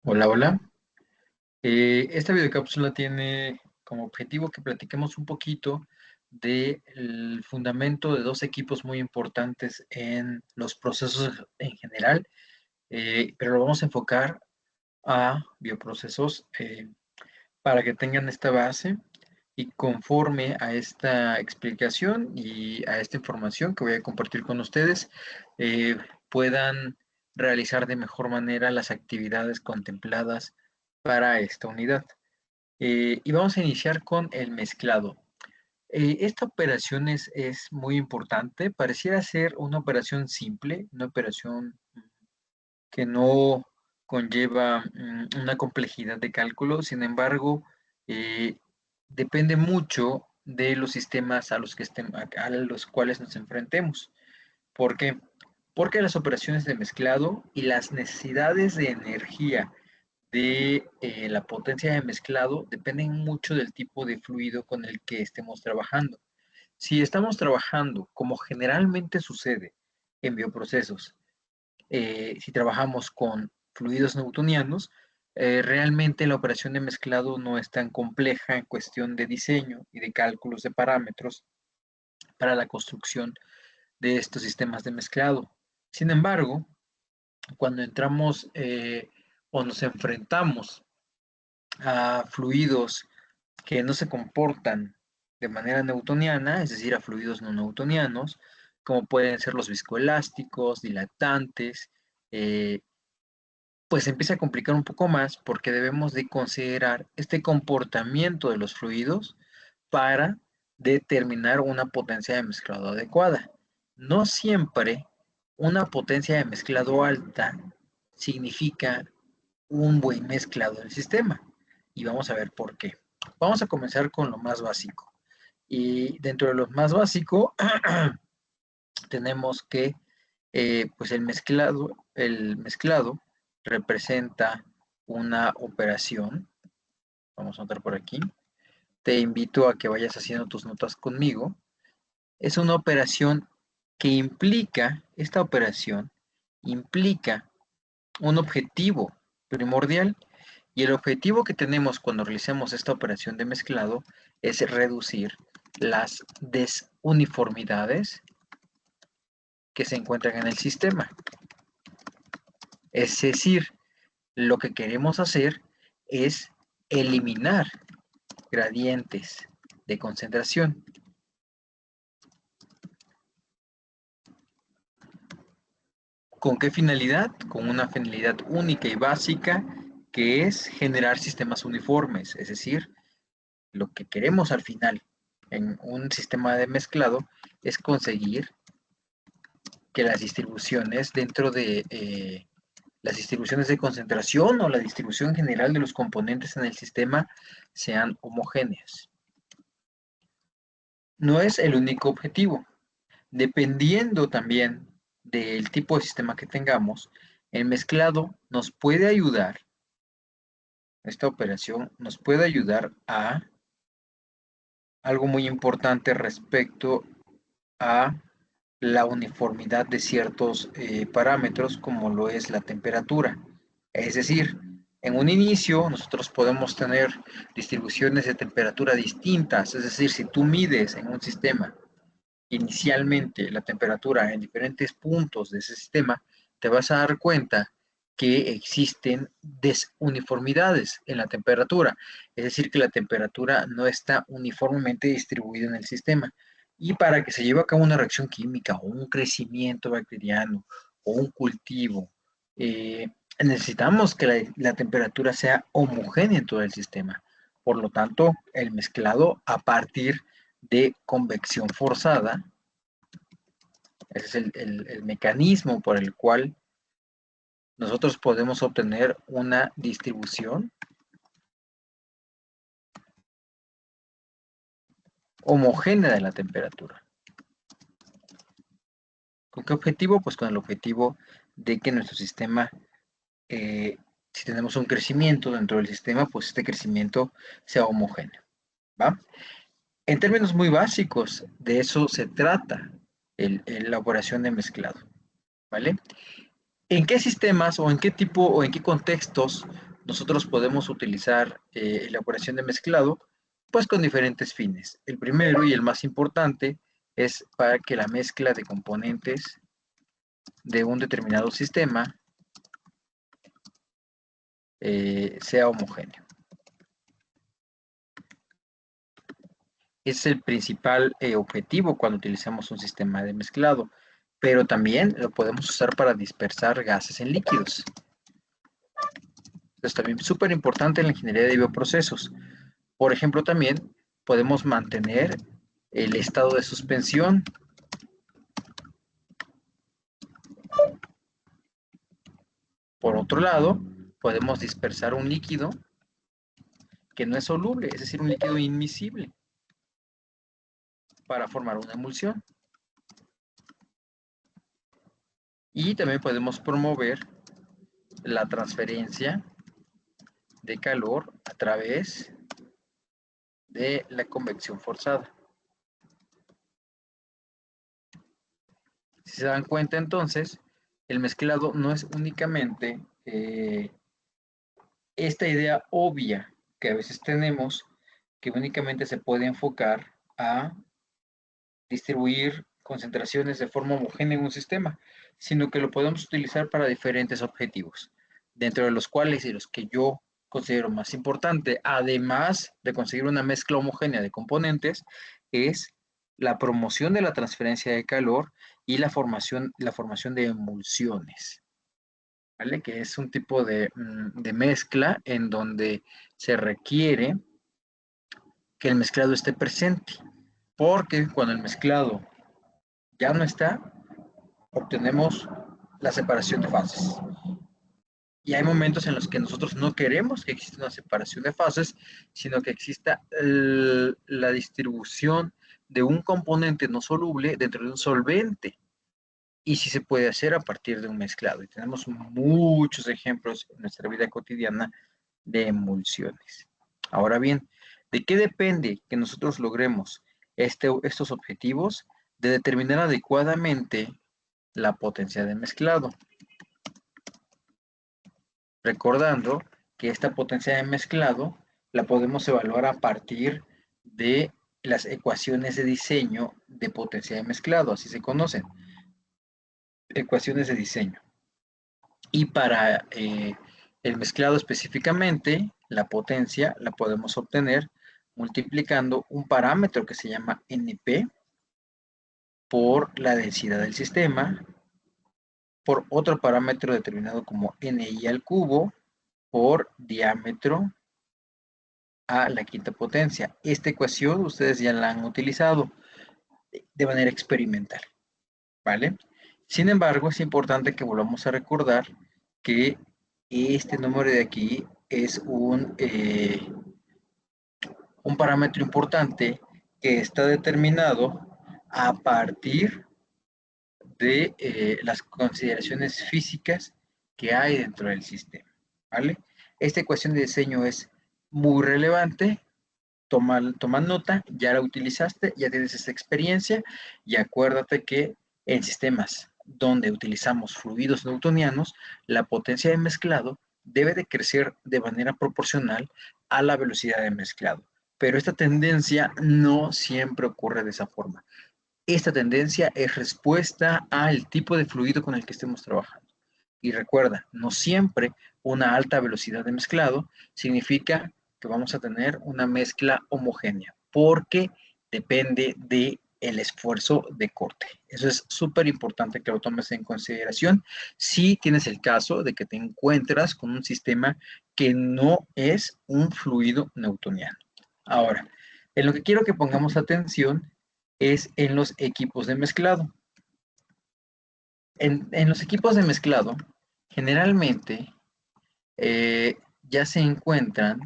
Hola, hola. Esta videocápsula tiene como objetivo que platiquemos un poquito del fundamento de dos equipos muy importantes en los procesos en general, pero lo vamos a enfocar a bioprocesos para que tengan esta base y conforme a esta explicación y a esta información que voy a compartir con ustedes, puedan realizar de mejor manera las actividades contempladas para esta unidad. Y vamos a iniciar con el mezclado. Esta operación es muy importante, pareciera ser una operación simple, una operación que no conlleva una complejidad de cálculo. Sin embargo, eh, depende mucho de los sistemas a los cuales nos enfrentemos. ¿Por qué? Porque las operaciones de mezclado y las necesidades de energía de la potencia de mezclado dependen mucho del tipo de fluido con el que estemos trabajando. Si estamos trabajando, como generalmente sucede en bioprocesos, si trabajamos con fluidos newtonianos, realmente la operación de mezclado no es tan compleja en cuestión de diseño y de cálculos de parámetros para la construcción de estos sistemas de mezclado. Sin embargo, cuando entramos o nos enfrentamos a fluidos que no se comportan de manera newtoniana, es decir, a fluidos no newtonianos, como pueden ser los viscoelásticos, dilatantes, eh, pues se empieza a complicar un poco más porque debemos de considerar este comportamiento de los fluidos para determinar una potencia de mezclado adecuada. No siempre una potencia de mezclado alta significa un buen mezclado del sistema. Y vamos a ver por qué. Vamos a comenzar con lo más básico. Y dentro de lo más básico tenemos que pues el mezclado representa una operación. Vamos a notar por aquí. Te invito a que vayas haciendo tus notas conmigo. Es una operación que esta operación implica un objetivo primordial, y el objetivo que tenemos cuando realicemos esta operación de mezclado es reducir las desuniformidades que se encuentran en el sistema. Es decir, lo que queremos hacer es eliminar gradientes de concentración. ¿Con qué finalidad? Con una finalidad única y básica, que es generar sistemas uniformes. Es decir, lo que queremos al final en un sistema de mezclado es conseguir que las distribuciones dentro de las distribuciones de concentración o la distribución general de los componentes en el sistema sean homogéneas. No es el único objetivo. Dependiendo también del tipo de sistema que tengamos, el mezclado nos puede ayudar, esta operación nos puede ayudar a algo muy importante respecto a la uniformidad de ciertos parámetros, como lo es la temperatura. Es decir, en un inicio nosotros podemos tener distribuciones de temperatura distintas. Es decir, si tú mides en un sistema inicialmente la temperatura en diferentes puntos de ese sistema, te vas a dar cuenta que existen desuniformidades en la temperatura, es decir, que la temperatura no está uniformemente distribuida en el sistema. Y para que se lleve a cabo una reacción química o un crecimiento bacteriano o un cultivo, necesitamos que la temperatura sea homogénea en todo el sistema. Por lo tanto, el mezclado a partir de convección forzada, ese es el mecanismo por el cual nosotros podemos obtener una distribución homogénea de la temperatura. ¿Con qué objetivo? Pues con el objetivo de que nuestro sistema, si tenemos un crecimiento dentro del sistema, pues este crecimiento sea homogéneo, ¿va? En términos muy básicos, de eso se trata la operación de mezclado, ¿vale? ¿En qué sistemas o en qué tipo o en qué contextos nosotros podemos utilizar la operación de mezclado, pues con diferentes fines. El primero y el más importante es para que la mezcla de componentes de un determinado sistema sea homogéneo. Es el principal objetivo cuando utilizamos un sistema de mezclado, pero también lo podemos usar para dispersar gases en líquidos. Esto es también súper importante en la ingeniería de bioprocesos. Por ejemplo, también podemos mantener el estado de suspensión. Por otro lado, podemos dispersar un líquido que no es soluble, es decir, un líquido inmiscible, para formar una emulsión. Y también podemos promover la transferencia de calor a través de la convección forzada. Si se dan cuenta entonces, el mezclado no es únicamente esta idea obvia que a veces tenemos, que únicamente se puede enfocar a distribuir concentraciones de forma homogénea en un sistema, sino que lo podemos utilizar para diferentes objetivos, dentro de los cuales y los que yo considero más importante, además de conseguir una mezcla homogénea de componentes, es la promoción de la transferencia de calor y la formación de emulsiones, ¿vale? Que es un tipo de mezcla en donde se requiere que el mezclado esté presente, porque cuando el mezclado ya no está, obtenemos la separación de fases. Y hay momentos en los que nosotros no queremos que exista una separación de fases, sino que exista la distribución de un componente no soluble dentro de un solvente. Y sí se puede hacer a partir de un mezclado. Y tenemos muchos ejemplos en nuestra vida cotidiana de emulsiones. Ahora bien, ¿de qué depende que nosotros logremos estos objetivos? De determinar adecuadamente la potencia de mezclado. Recordando que esta potencia de mezclado la podemos evaluar a partir de las ecuaciones de diseño de potencia de mezclado, así se conocen, ecuaciones de diseño. Y para el mezclado específicamente, la potencia la podemos obtener multiplicando un parámetro que se llama NP por la densidad del sistema, por otro parámetro determinado como NI al cubo, por diámetro a la quinta potencia. Esta ecuación ustedes ya la han utilizado de manera experimental, ¿vale? Sin embargo, es importante que volvamos a recordar que este número de aquí es un parámetro importante que está determinado a partir de las consideraciones físicas que hay dentro del sistema, ¿vale? Esta ecuación de diseño es muy relevante. Toma nota, ya la utilizaste, ya tienes esta experiencia y acuérdate que en sistemas donde utilizamos fluidos newtonianos, la potencia de mezclado debe de crecer de manera proporcional a la velocidad de mezclado. Pero esta tendencia no siempre ocurre de esa forma. Esta tendencia es respuesta al tipo de fluido con el que estemos trabajando. Y recuerda, no siempre una alta velocidad de mezclado significa que vamos a tener una mezcla homogénea, porque depende de el esfuerzo de corte. Eso es súper importante que lo tomes en consideración si tienes el caso de que te encuentras con un sistema que no es un fluido newtoniano. Ahora, en lo que quiero que pongamos atención es en los equipos de mezclado. En los equipos de mezclado, generalmente ya se encuentran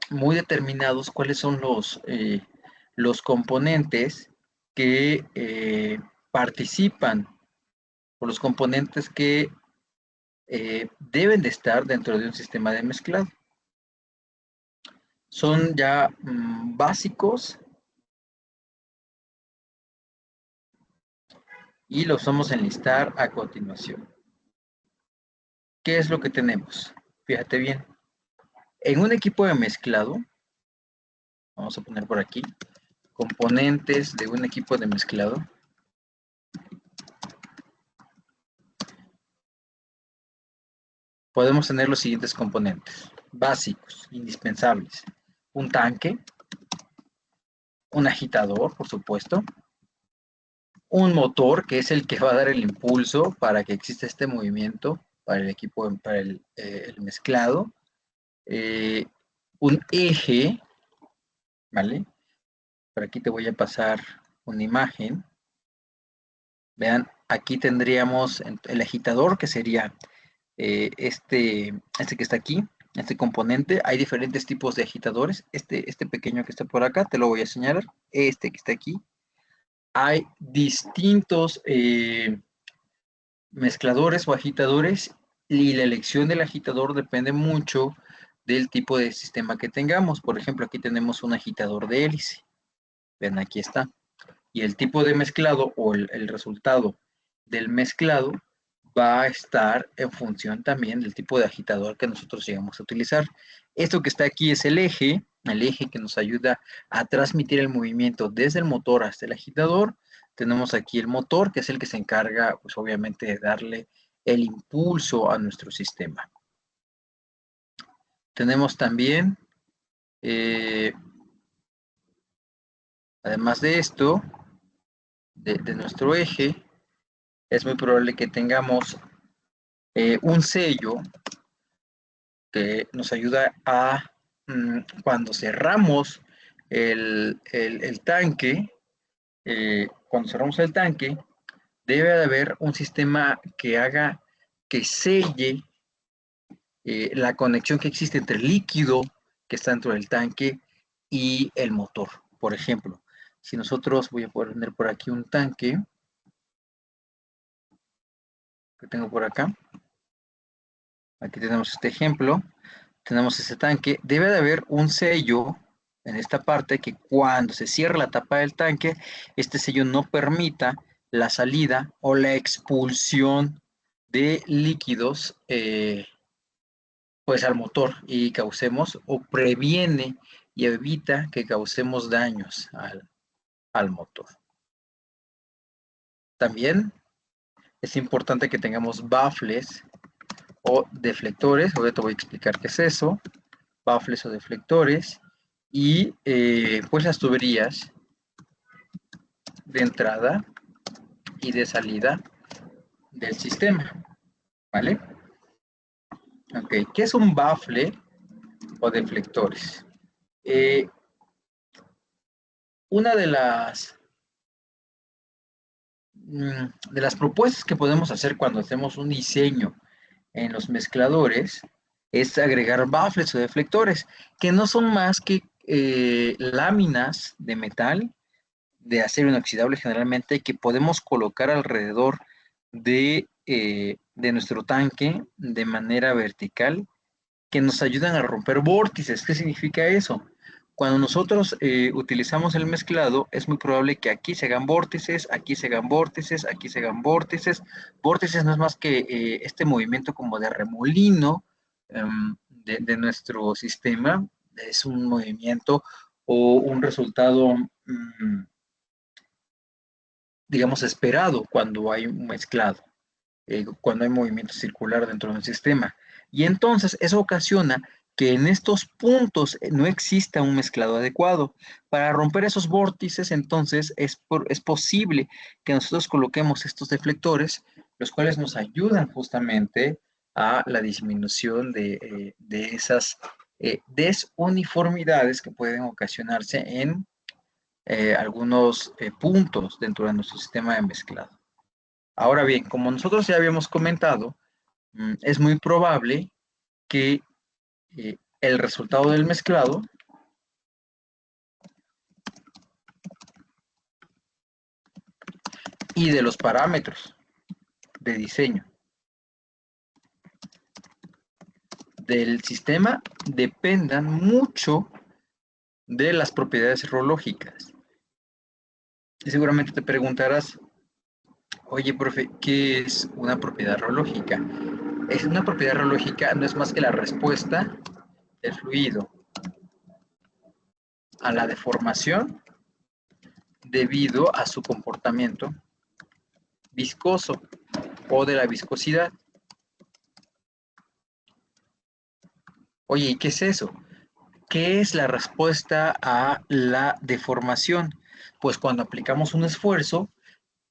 muy determinados cuáles son los componentes que participan o los componentes que deben de estar dentro de un sistema de mezclado. Son ya básicos y los vamos a enlistar a continuación. ¿Qué es lo que tenemos? Fíjate bien. En un equipo de mezclado, vamos a poner por aquí, componentes de un equipo de mezclado. Podemos tener los siguientes componentes básicos, indispensables. Un tanque, un agitador, por supuesto, un motor, que es el que va a dar el impulso para que exista este movimiento para el equipo, para el mezclado, un eje, ¿vale? Por aquí te voy a pasar una imagen. Vean, aquí tendríamos el agitador, que sería este que está aquí, este componente. Hay diferentes tipos de agitadores. Este pequeño que está por acá, te lo voy a señalar. Este que está aquí. Hay distintos mezcladores o agitadores y la elección del agitador depende mucho del tipo de sistema que tengamos. Por ejemplo, aquí tenemos un agitador de hélice. Ven, aquí está. Y el tipo de mezclado o el resultado del mezclado va a estar en función también del tipo de agitador que nosotros llegamos a utilizar. Esto que está aquí es el eje que nos ayuda a transmitir el movimiento desde el motor hasta el agitador. Tenemos aquí el motor, que es el que se encarga, pues obviamente, de darle el impulso a nuestro sistema. Tenemos también, además de esto, de nuestro eje, es muy probable que tengamos un sello que nos ayuda a, cuando cerramos el tanque, cuando cerramos el tanque, debe de haber un sistema que haga que selle la conexión que existe entre el líquido que está dentro del tanque y el motor. Por ejemplo, si nosotros, voy a poner por aquí un tanque que tengo por acá. Aquí tenemos este ejemplo. Tenemos ese tanque. Debe de haber un sello en esta parte que cuando se cierra la tapa del tanque, este sello no permita la salida o la expulsión de líquidos pues al motor y causemos o previene y evita que causemos daños al motor. También es importante que tengamos baffles o deflectores. Ahora te voy a explicar qué es eso. Baffles o deflectores y pues las tuberías de entrada y de salida del sistema, ¿vale? Ok, ¿qué es un baffle o deflectores? Una de las propuestas que podemos hacer cuando hacemos un diseño en los mezcladores es agregar baffles o deflectores, que no son más que láminas de metal de acero inoxidable generalmente que podemos colocar alrededor de nuestro tanque de manera vertical que nos ayudan a romper vórtices. ¿Qué significa eso? Cuando nosotros utilizamos el mezclado, es muy probable que aquí se hagan vórtices, aquí se hagan vórtices, aquí se hagan vórtices. Vórtices no es más que este movimiento como de remolino de nuestro sistema. Es un movimiento o un resultado digamos, esperado cuando hay un mezclado, cuando hay movimiento circular dentro de un sistema. Y entonces eso ocasiona que en estos puntos no exista un mezclado adecuado. Para romper esos vórtices, entonces es posible que nosotros coloquemos estos deflectores, los cuales nos ayudan justamente a la disminución de esas desuniformidades que pueden ocasionarse en algunos puntos dentro de nuestro sistema de mezclado. Ahora bien, como nosotros ya habíamos comentado, es muy probable que el resultado del mezclado y de los parámetros de diseño del sistema dependan mucho de las propiedades reológicas. Y seguramente te preguntarás, oye, profe, ¿qué es una propiedad reológica? Es una propiedad reológica, no es más que la respuesta del fluido a la deformación debido a su comportamiento viscoso o de la viscosidad. Oye, ¿y qué es eso? ¿Qué es la respuesta a la deformación? Pues cuando aplicamos un esfuerzo,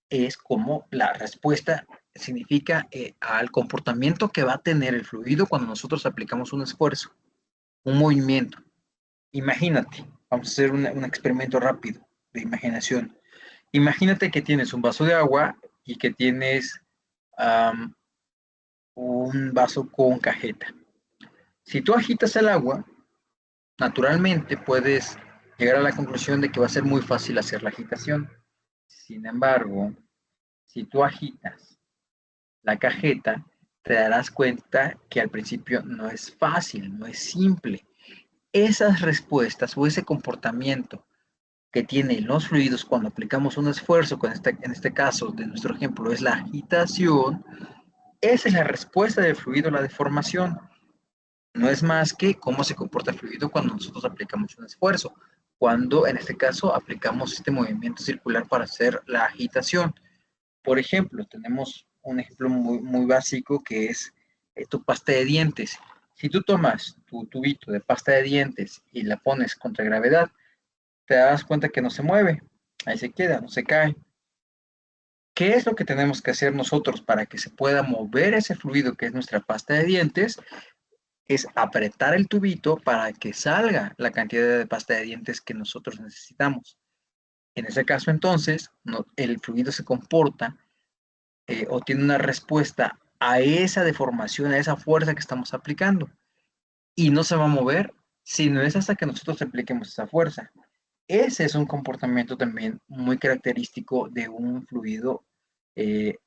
es como la respuesta significa al comportamiento que va a tener el fluido cuando nosotros aplicamos un esfuerzo, un movimiento. Imagínate, vamos a hacer un experimento rápido de imaginación. Imagínate que tienes un vaso de agua y que tienes un vaso con cajeta. Si tú agitas el agua, naturalmente puedes llegar a la conclusión de que va a ser muy fácil hacer la agitación. Sin embargo, si tú agitas la cajeta, te darás cuenta que al principio no es fácil, no es simple. Esas respuestas o ese comportamiento que tienen los fluidos cuando aplicamos un esfuerzo, en este caso de nuestro ejemplo es la agitación, esa es la respuesta del fluido a la deformación. No es más que cómo se comporta el fluido cuando nosotros aplicamos un esfuerzo, cuando en este caso aplicamos este movimiento circular para hacer la agitación. Por ejemplo, tenemos un ejemplo muy básico que es tu pasta de dientes. Si tú tomas tu tubito de pasta de dientes y la pones contra gravedad, te das cuenta que no se mueve, ahí se queda, no se cae. ¿Qué es lo que tenemos que hacer nosotros para que se pueda mover ese fluido que es nuestra pasta de dientes? Es apretar el tubito para que salga la cantidad de pasta de dientes que nosotros necesitamos. En ese caso, entonces, el fluido se comporta o tiene una respuesta a esa deformación, a esa fuerza que estamos aplicando. Y no se va a mover si no es hasta que nosotros apliquemos esa fuerza. Ese es un comportamiento también muy característico de un fluido eh,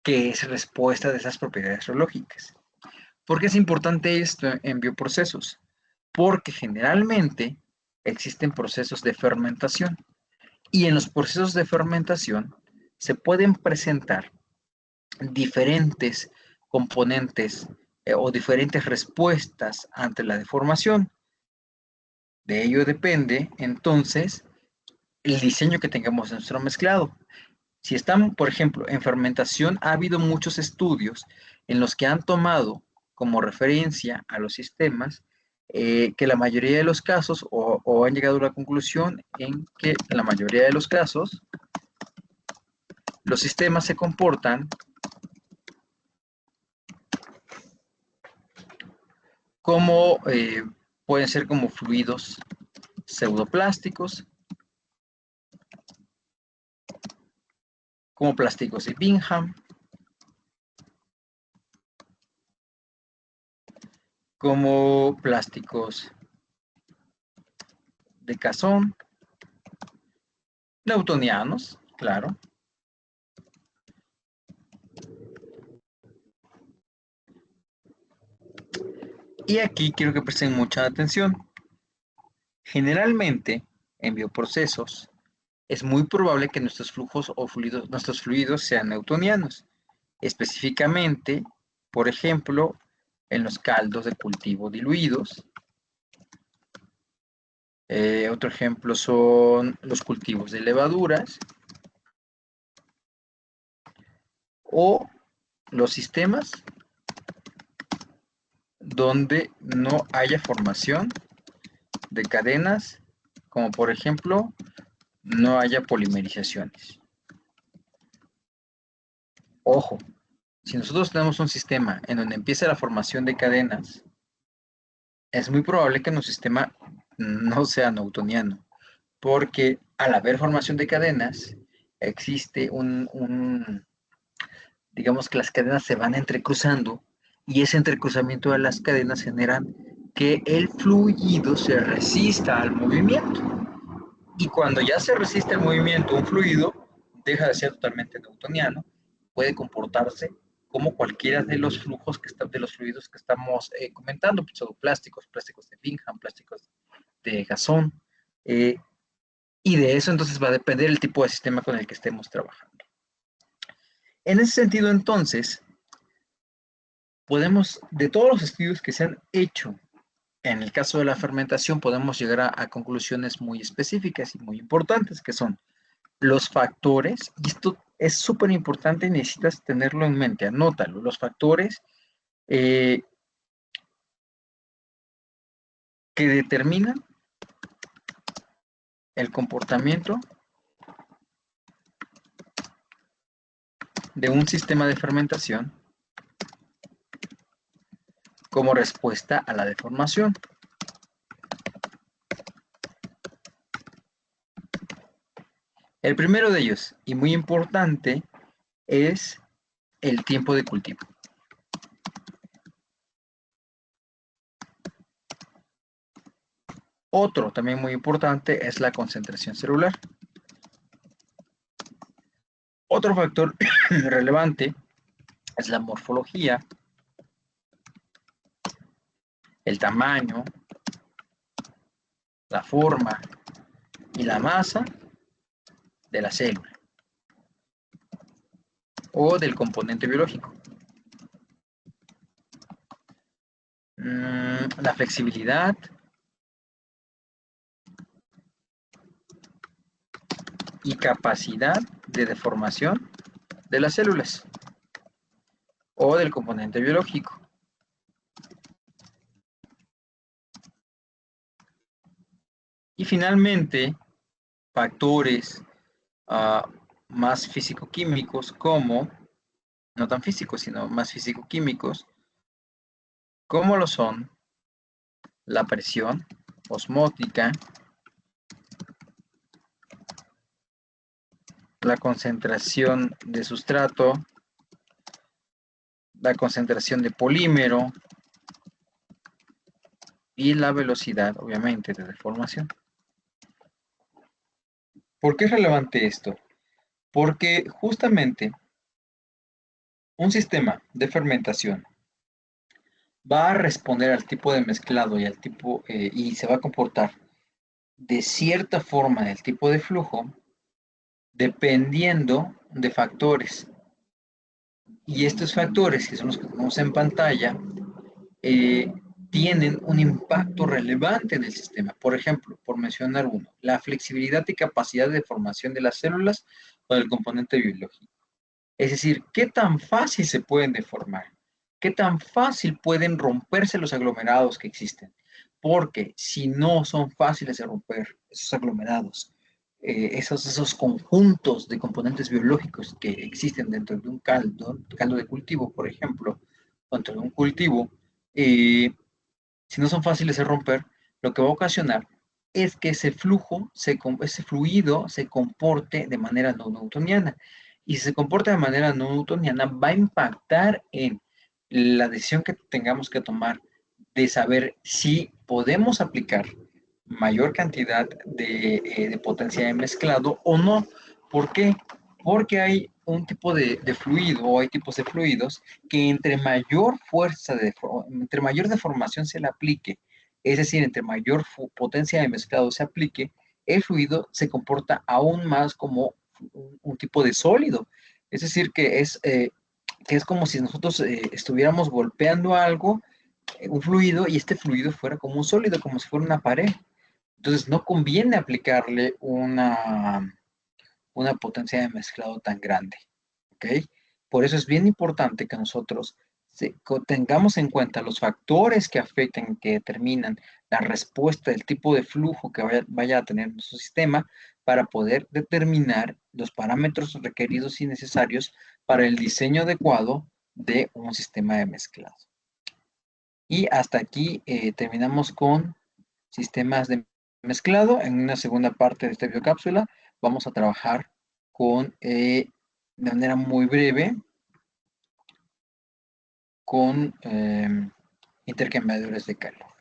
que es respuesta de esas propiedades reológicas. ¿Por qué es importante esto en bioprocesos? Porque generalmente existen procesos de fermentación y en los procesos de fermentación se pueden presentar diferentes componentes o diferentes respuestas ante la deformación. De ello depende entonces el diseño que tengamos en nuestro mezclado. Si están, por ejemplo, en fermentación, ha habido muchos estudios en los que han tomado como referencia a los sistemas que la mayoría de los casos, o han llegado a la conclusión en que en la mayoría de los casos, los sistemas se comportan como, pueden ser como fluidos pseudoplásticos, como plásticos de Bingham, como plásticos de Casson, newtonianos, claro. Y aquí quiero que presten mucha atención. Generalmente, en bioprocesos, es muy probable que nuestros flujos o fluidos, nuestros fluidos sean newtonianos. Específicamente, por ejemplo, en los caldos de cultivo diluidos. Otro ejemplo son los cultivos de levaduras o los sistemas donde no haya formación de cadenas, como por ejemplo, no haya polimerizaciones. Ojo, si nosotros tenemos un sistema en donde empieza la formación de cadenas, es muy probable que nuestro sistema no sea newtoniano, porque al haber formación de cadenas, existe digamos que las cadenas se van entrecruzando y ese entrecruzamiento de las cadenas generan que el fluido se resista al movimiento. Y cuando ya se resiste al movimiento un fluido, deja de ser totalmente newtoniano, puede comportarse como cualquiera de los flujos de los fluidos que estamos comentando, pseudoplásticos, plásticos de Bingham, plásticos de Gasón, y de eso entonces va a depender el tipo de sistema con el que estemos trabajando. En ese sentido, entonces, podemos, de todos los estudios que se han hecho en el caso de la fermentación, podemos llegar a conclusiones muy específicas y muy importantes, que son los factores, y esto es súper importante y necesitas tenerlo en mente, anótalo, los factores que determinan el comportamiento de un sistema de fermentación como respuesta a la deformación. El primero de ellos, y muy importante, es el tiempo de cultivo. Otro también muy importante es la concentración celular. Otro factor relevante es la morfología, el tamaño, la forma y la masa de la célula o del componente biológico. La flexibilidad y capacidad de deformación de las células o del componente biológico. Y finalmente, factores más físico-químicos como, no tan físicos, sino más físico-químicos, como lo son la presión osmótica, la concentración de sustrato, la concentración de polímero y la velocidad, obviamente, de deformación. ¿Por qué es relevante esto? Porque justamente un sistema de fermentación va a responder al tipo de mezclado y al tipo y se va a comportar de cierta forma del tipo de flujo dependiendo de factores. Y estos factores, que son los que tenemos en pantalla, eh, tienen un impacto relevante en el sistema. Por ejemplo, por mencionar uno, la flexibilidad y capacidad de formación de las células o del componente biológico. Es decir, qué tan fácil se pueden deformar, qué tan fácil pueden romperse los aglomerados que existen. Porque si no son fáciles de romper esos aglomerados, esos conjuntos de componentes biológicos que existen dentro de un caldo de cultivo, por ejemplo, dentro de un cultivo, si no son fáciles de romper, lo que va a ocasionar es que ese fluido se comporte de manera no newtoniana. Y si se comporta de manera no newtoniana, va a impactar en la decisión que tengamos que tomar de saber si podemos aplicar mayor cantidad de potencia de mezclado o no. ¿Por qué? Porque hay un tipo de fluido o hay tipos de fluidos que entre mayor entre mayor deformación se le aplique, es decir, entre mayor potencia de mezclado se aplique, el fluido se comporta aún más como un tipo de sólido. Es decir, que es como si nosotros estuviéramos golpeando algo, un fluido, y este fluido fuera como un sólido, como si fuera una pared. Entonces no conviene aplicarle una potencia de mezclado tan grande. ¿Ok? Por eso es bien importante que nosotros tengamos en cuenta los factores que afectan, que determinan la respuesta del tipo de flujo que vaya a tener nuestro sistema para poder determinar los parámetros requeridos y necesarios para el diseño adecuado de un sistema de mezclado. Y hasta aquí terminamos con sistemas de mezclado. En una segunda parte de esta biocápsula vamos a trabajar de manera muy breve con intercambiadores de calor.